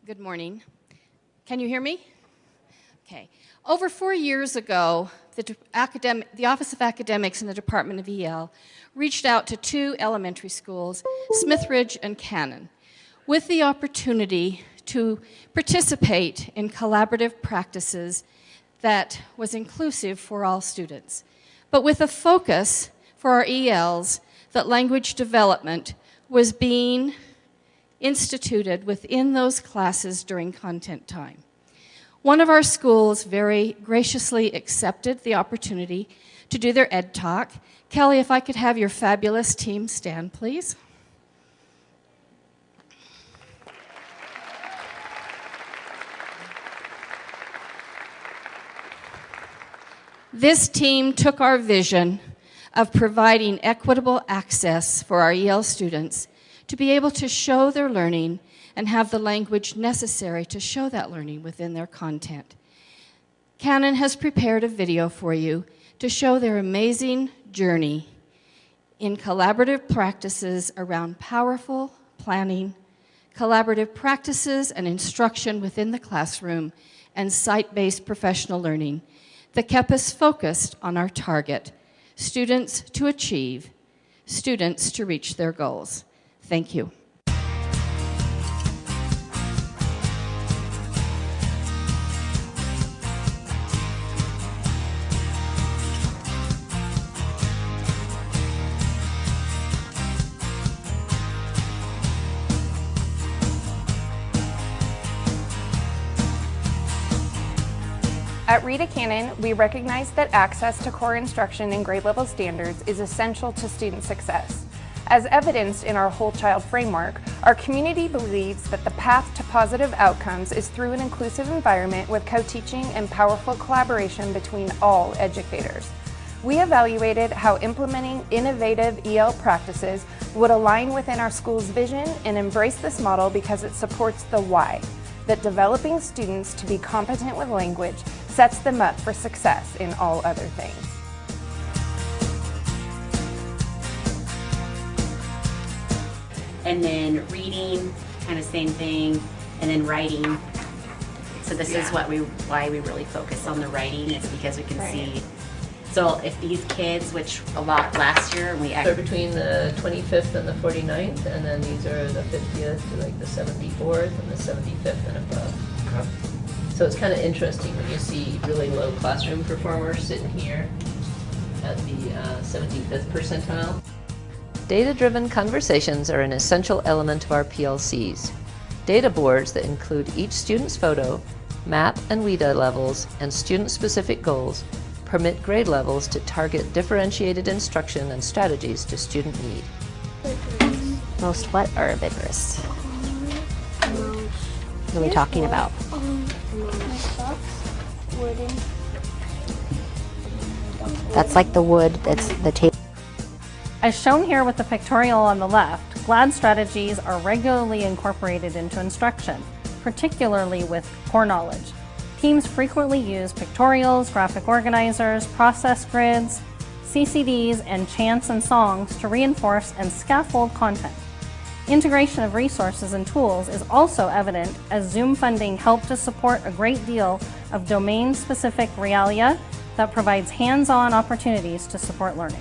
Good morning. Can you hear me? Okay. Over 4 years ago, the Office of Academics in the Department of EL reached out to 2 elementary schools, Smithridge and Cannan, with the opportunity to participate in collaborative practices that was inclusive for all students, but with a focus for our ELs that language development was being instituted within those classes during content time. One of our schools very graciously accepted the opportunity to do their Ed Talk. Kelly, if I could have your fabulous team stand, please. This team took our vision of providing equitable access for our EL students to be able to show their learning and have the language necessary to show that learning within their content. Cannan has prepared a video for you to show their amazing journey in collaborative practices around powerful planning, collaborative practices and instruction within the classroom, and site-based professional learning that kept us focused on our target, students to achieve, students to reach their goals. Thank you. At Rita Cannan, we recognize that access to core instruction and grade level standards is essential to student success. As evidenced in our whole child framework, our community believes that the path to positive outcomes is through an inclusive environment with co-teaching and powerful collaboration between all educators. We evaluated how implementing innovative EL practices would align within our school's vision and embrace this model because it supports the why, that developing students to be competent with language sets them up for success in all other things. And then reading, kind of same thing, and then writing. So this is why we really focus on the writing, is because we can see. So if these kids, which a lot last year, they're between the 25th and the 49th, and then these are the 50th to like the 74th and the 75th and above. Okay. So it's kind of interesting when you see really low classroom performers sitting here at the 75th percentile. Data-driven conversations are an essential element of our PLCs. Data boards that include each student's photo, map and WIDA levels, and student-specific goals permit grade levels to target differentiated instruction and strategies to student need. Most what are vigorous? What are we talking about? That's like the wood, that's the table. As shown here with the pictorial on the left, GLAD strategies are regularly incorporated into instruction, particularly with core knowledge. Teams frequently use pictorials, graphic organizers, process grids, CCDs, and chants and songs to reinforce and scaffold content. Integration of resources and tools is also evident as Zoom funding helped to support a great deal of domain-specific realia that provides hands-on opportunities to support learning.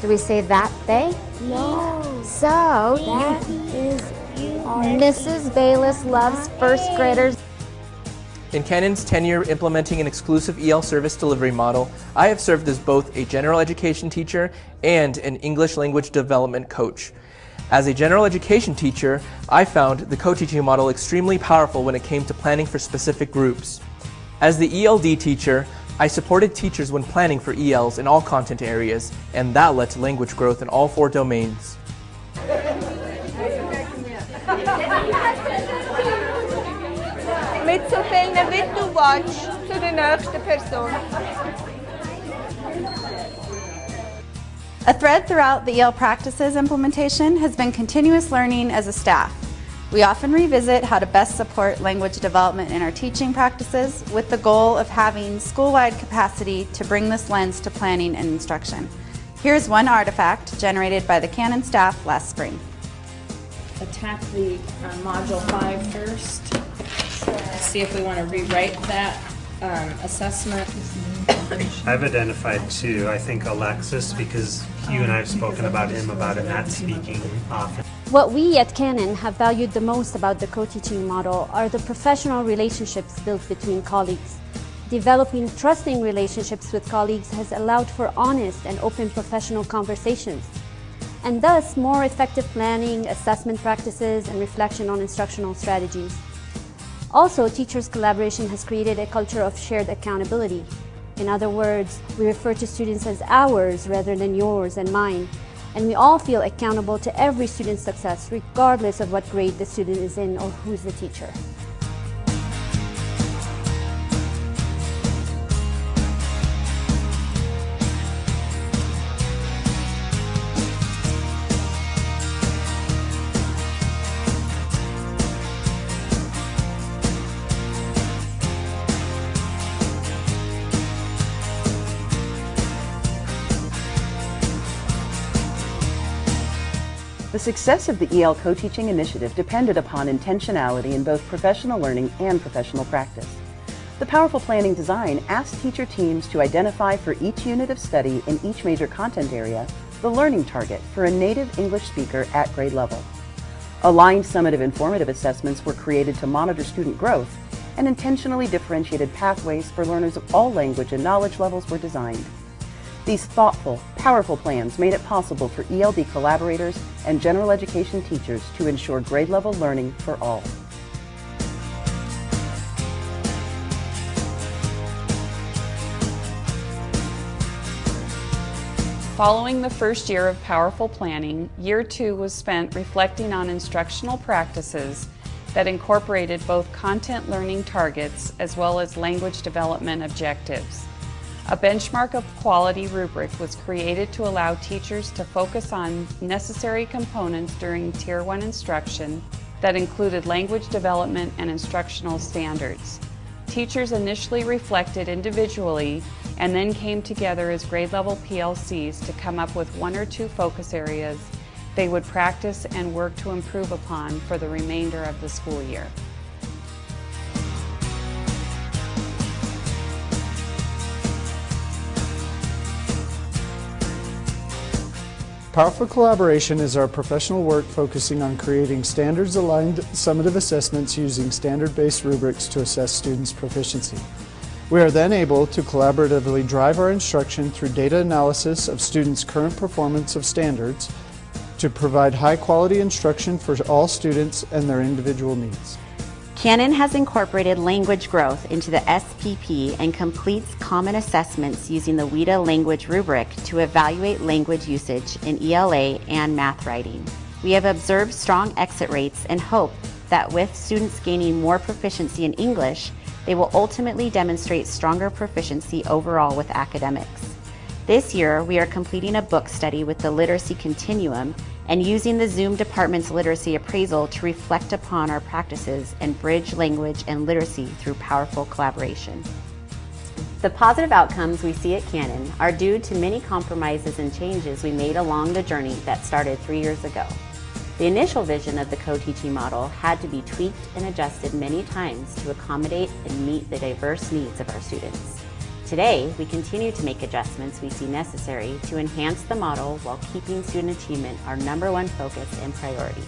Do we say that they? No. So, That is Mrs. Bayless loves first graders. In Cannan's tenure implementing an exclusive EL service delivery model, I have served as both a general education teacher and an English language development coach. As a general education teacher, I found the co-teaching model extremely powerful when it came to planning for specific groups. As the ELD teacher, I supported teachers when planning for ELs in all content areas, and that led to language growth in all 4 domains. Mitzopel na bit to watch to the next person. A thread throughout the EL practices implementation has been continuous learning as a staff. We often revisit how to best support language development in our teaching practices with the goal of having school-wide capacity to bring this lens to planning and instruction. Here's one artifact generated by the Cannan staff last spring. attack the Module 5 first. Let's see if we want to rewrite that assessment. I've identified two. I think Alexis, because you and I have spoken about him about it not speaking often. What we at Cannan have valued the most about the co-teaching model are the professional relationships built between colleagues. Developing trusting relationships with colleagues has allowed for honest and open professional conversations, and thus more effective planning, assessment practices, and reflection on instructional strategies. Also, teachers' collaboration has created a culture of shared accountability. In other words, we refer to students as ours rather than yours and mine, and we all feel accountable to every student's success, regardless of what grade the student is in or who's the teacher. The success of the EL co-teaching initiative depended upon intentionality in both professional learning and professional practice. The Powerful Planning design asked teacher teams to identify for each unit of study in each major content area the learning target for a native English speaker at grade level. Aligned summative informative assessments were created to monitor student growth, and intentionally differentiated pathways for learners of all language and knowledge levels were designed. These thoughtful, powerful plans made it possible for ELD collaborators and general education teachers to ensure grade-level learning for all. Following the first year of Powerful Planning, Year 2 was spent reflecting on instructional practices that incorporated both content learning targets as well as language development objectives. A benchmark of quality rubric was created to allow teachers to focus on necessary components during Tier 1 instruction that included language development and instructional standards. Teachers initially reflected individually and then came together as grade-level PLCs to come up with 1 or 2 focus areas they would practice and work to improve upon for the remainder of the school year. Powerful Collaboration is our professional work focusing on creating standards-aligned summative assessments using standard-based rubrics to assess students' proficiency. We are then able to collaboratively drive our instruction through data analysis of students' current performance of standards to provide high-quality instruction for all students and their individual needs. Cannan has incorporated language growth into the SPP and completes common assessments using the WIDA language rubric to evaluate language usage in ELA and math writing. We have observed strong exit rates and hope that with students gaining more proficiency in English, they will ultimately demonstrate stronger proficiency overall with academics. This year, we are completing a book study with the Literacy Continuum and using the Zoom department's literacy appraisal to reflect upon our practices and bridge language and literacy through powerful collaboration. The positive outcomes we see at Cannan are due to many compromises and changes we made along the journey that started 3 years ago. The initial vision of the co-teaching model had to be tweaked and adjusted many times to accommodate and meet the diverse needs of our students. Today, we continue to make adjustments we see necessary to enhance the model while keeping student achievement our #1 focus and priority.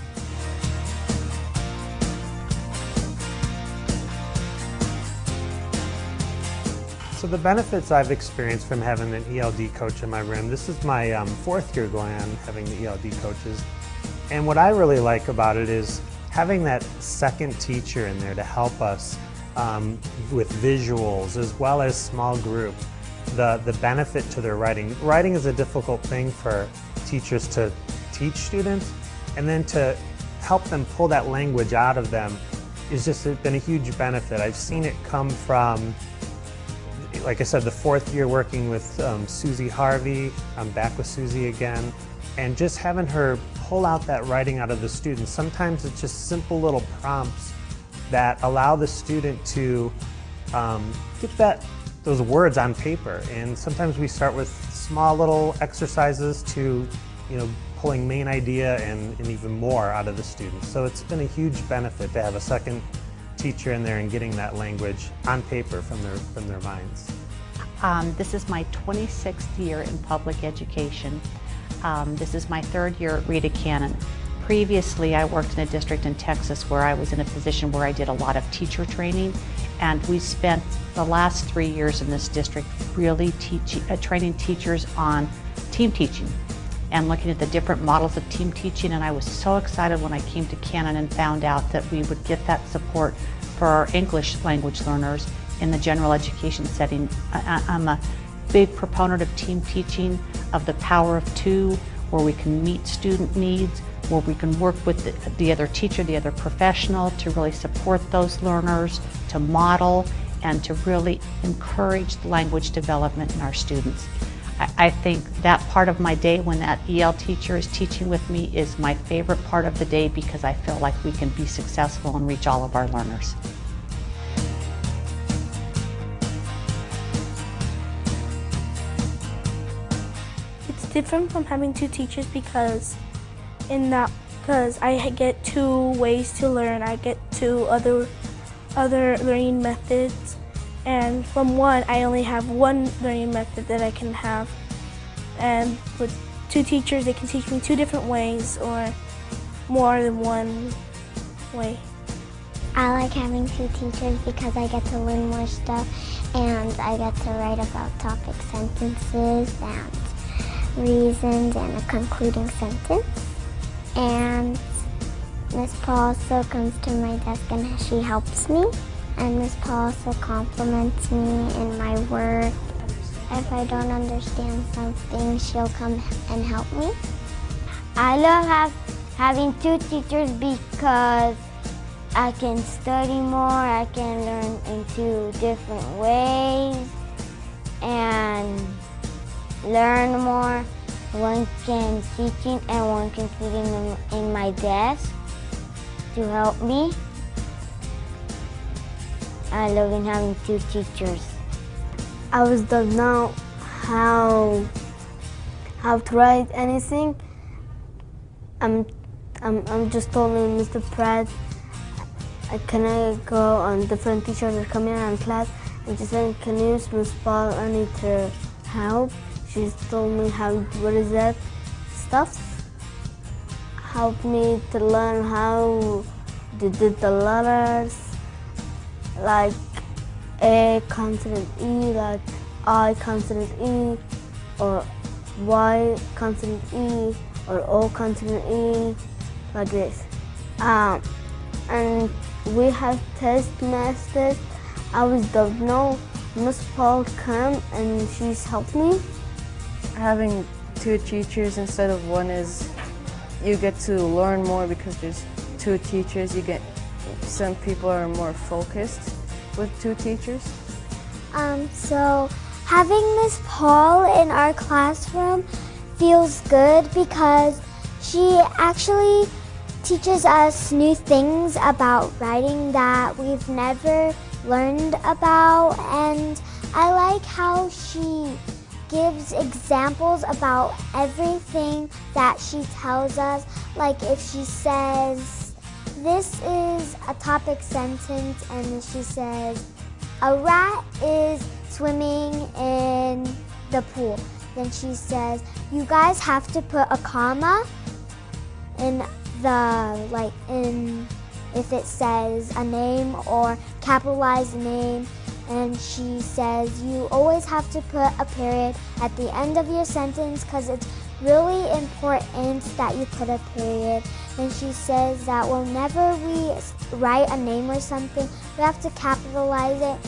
So the benefits I've experienced from having an ELD coach in my room, this is my 4th year going on having the ELD coaches. And what I really like about it is having that second teacher in there to help us with visuals as well as small group, the benefit to their writing. Writing is a difficult thing for teachers to teach students, and then to help them pull that language out of them is just been a huge benefit. I've seen it come from, like I said, the 4th year working with Susie Harvey. I'm back with Susie again, and just having her pull out that writing out of the students. Sometimes it's just simple little prompts that allow the student to get those words on paper. And sometimes we start with small little exercises to, pulling main idea and even more out of the students. So it's been a huge benefit to have a second teacher in there and getting that language on paper from their minds. This is my 26th year in public education. This is my 3rd year at Rita Cannan. Previously, I worked in a district in Texas where I was in a position where I did a lot of teacher training, and we spent the last 3 years in this district really training teachers on team teaching and looking at the different models of team teaching. And I was so excited when I came to Cannan and found out that we would get that support for our English language learners in the general education setting. I'm a big proponent of team teaching, of the power of 2, where we can meet student needs, where we can work with the other teacher, the other professional to really support those learners, to model, and to really encourage language development in our students. I think that part of my day when that EL teacher is teaching with me is my favorite part of the day, because I feel like we can be successful and reach all of our learners. It's different from having 2 teachers because I get 2 ways to learn. I get 2 other learning methods, and from one I only have 1 learning method that I can have. And with 2 teachers, they can teach me 2 different ways or more than 1 way. I like having 2 teachers because I get to learn more stuff, and I get to write about topic sentences and reasons and a concluding sentence. And Miss Paul also comes to my desk and she helps me. And Miss Paul also compliments me in my work. If I don't understand something, she'll come and help me. I love having 2 teachers because I can study more, I can learn in 2 different ways and learn more. One can teaching and one can putting them in my desk to help me. I love having 2 teachers. I was don't know how to write anything. I'm just told me, Mr. Pratt, can I go on different teachers that come in on class, and she said, can you use Miss Paul? I need her help. She told me what is that stuff? Helped me to learn how to do the letters, like A consonant E, like I consonant E, or Y consonant E, or O consonant E, like this. And we have test masters. I always don't know. Miss Paul come and she's helped me. Having 2 teachers instead of 1 is you get to learn more because there's 2 teachers. Some people are more focused with 2 teachers. So having Miss Paul in our classroom feels good because she actually teaches us new things about writing that we've never learned about, and I like how she gives examples about everything that she tells us. Like if she says, this is a topic sentence, and she says, a rat is swimming in the pool. Then she says, you guys have to put a comma in if it says a name or capitalized name. And she says you always have to put a period at the end of your sentence because it's really important that you put a period. And she says that whenever we write a name or something, we have to capitalize it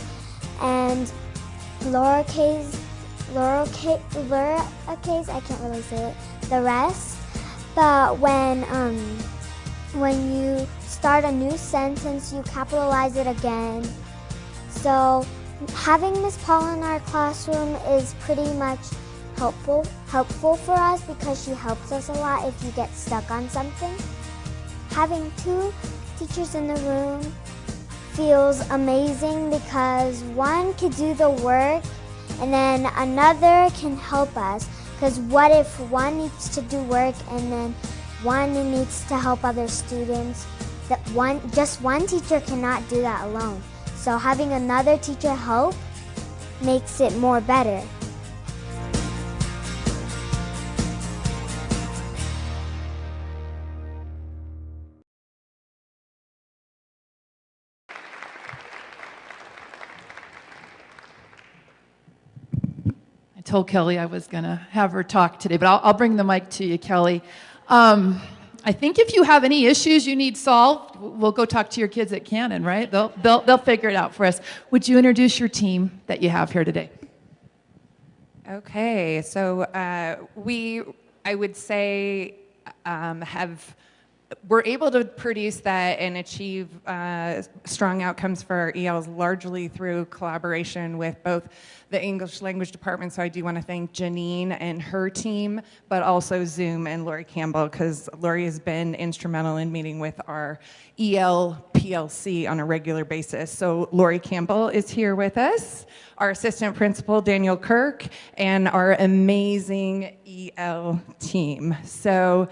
and lowercase, I can't really say it, the rest. But when you start a new sentence, you capitalize it again. So having Miss Paul in our classroom is pretty much helpful for us because she helps us a lot if you get stuck on something. Having 2 teachers in the room feels amazing because one can do the work and then another can help us. Because what if one needs to do work and then one needs to help other students? Just one teacher cannot do that alone. So having another teacher help makes it more better. I told Kelly I was going to have her talk today, but I'll bring the mic to you, Kelly. I think if you have any issues you need solved, we'll go talk to your kids at Cannan, right? They'll figure it out for us. Would you introduce your team that you have here today? Okay, so I would say, we're able to produce that and achieve strong outcomes for our ELs largely through collaboration with both the English language department. So I do want to thank Janine and her team, but also Zoom and Lori Campbell, because Lori has been instrumental in meeting with our EL PLC on a regular basis. So Lori Campbell is here with us, our assistant principal, Daniel Kirk, and our amazing EL team. So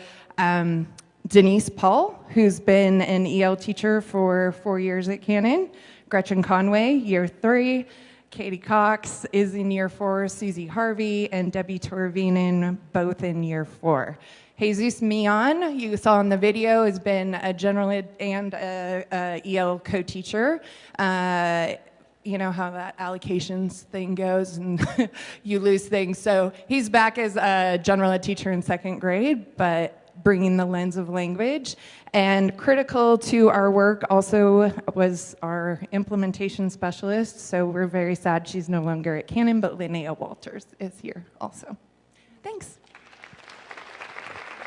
Denise Paul, who's been an EL teacher for 4 years at Cannan, Gretchen Conway, year 3, Katie Cox is in year 4, Susie Harvey, and Debbie Torvinen, both in year 4. Jesus Mion, you saw in the video, has been a general ed and a EL co-teacher. You know how that allocations thing goes and you lose things. So he's back as a general ed teacher in 2nd grade, but bringing the lens of language. And critical to our work also was our implementation specialist. So we're very sad she's no longer at Cannan, but Linnea Walters is here also. Thanks.